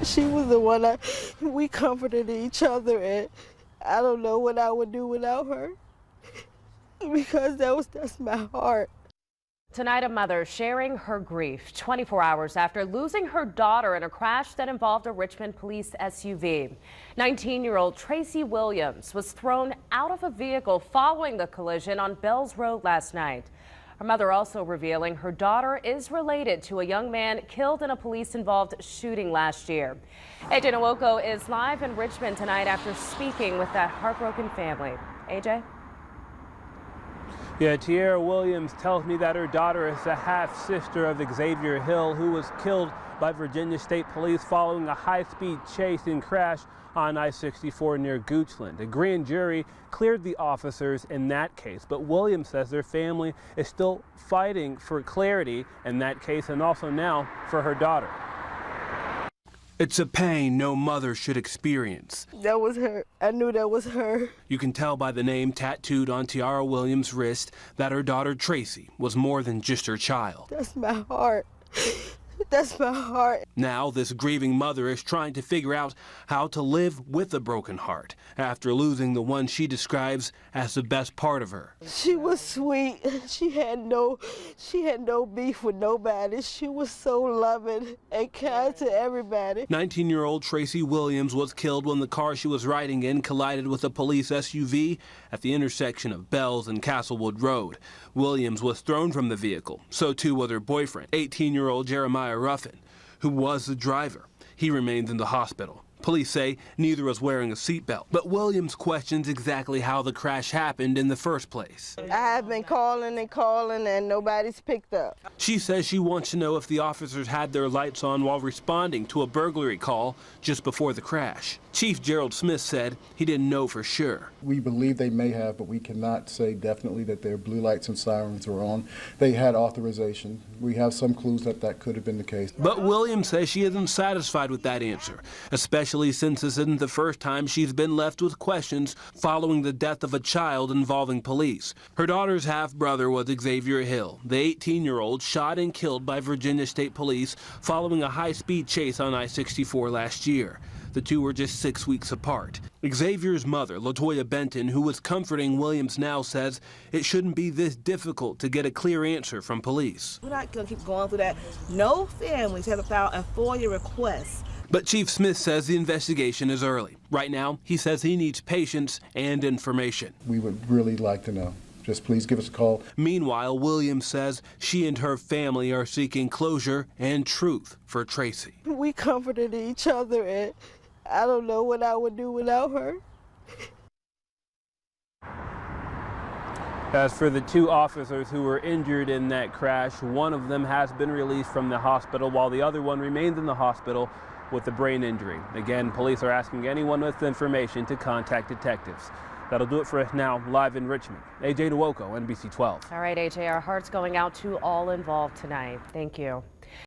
She was the one we comforted each other, and I don't know what I would do without her, because that's my heart. Tonight, a mother sharing her grief 24 hours after losing her daughter in a crash that involved a Richmond police SUV. 19-year-old Tiara Williams was thrown out of a vehicle following the collision on Bells Road last night. Her mother also revealing her daughter is related to a young man killed in a police-involved shooting last year. AJ Nwoko is live in Richmond tonight after speaking with that heartbroken family. AJ? Yeah, Tiara Williams tells me that her daughter is the half-sister of Xavier Hill, who was killed by Virginia State Police following a high-speed chase and crash on I-64 near Goochland. A grand jury cleared the officers in that case, but Williams says their family is still fighting for clarity in that case and also now for her daughter. It's a pain no mother should experience. That was her. I knew that was her. You can tell by the name tattooed on Tiara Williams' wrist that her daughter Tracy was more than just her child. That's my heart. That's my heart. Now this grieving mother is trying to figure out how to live with a broken heart after losing the one she describes as the best part of her. She was sweet. She had no beef with nobody. She was so loving and kind to everybody. 19-year-old Tiara Williams was killed when the car she was riding in collided with a police SUV at the intersection of Bells and Castlewood Road. Williams was thrown from the vehicle. So too was her boyfriend, 18-year-old Jeremiah Ruffin, who was the driver. He remains in the hospital. Police say neither was wearing a seatbelt, but Williams questions exactly how the crash happened in the first place. I have been calling and nobody's picked up. She says she wants to know if the officers had their lights on while responding to a burglary call just before the crash. Chief Gerald Smith said he didn't know for sure. We believe they may have, but we cannot say definitely that their blue lights and sirens were on. They had authorization. We have some clues that that could have been the case. But Williams says she isn't satisfied with that answer, especially since this isn't the first time she's been left with questions following the death of a child involving police. Her daughter's half-brother was Xavier Hill, the 18-year-old shot and killed by Virginia State Police following a high-speed chase on I-64 last year. The two were just 6 weeks apart. Xavier's mother, LATOYA Benton, who was comforting Williams now, says it shouldn't be this difficult to get a clear answer from police. We're not going to keep going through that. No families have filed a FOIA request. But Chief Smith says the investigation is early. Right now, he says he needs patience and information. We would really like to know. Just please give us a call. Meanwhile, Williams says she and her family are seeking closure and truth for Tracy. We comforted each other, and I don't know what I would do without her. As for the two officers who were injured in that crash, one of them has been released from the hospital while the other one remains in the hospital with a brain injury. Again, police are asking anyone with information to contact detectives. That'll do it for us now, live in Richmond. AJ Nwoko, NBC 12. All right, AJ, our hearts going out to all involved tonight. Thank you.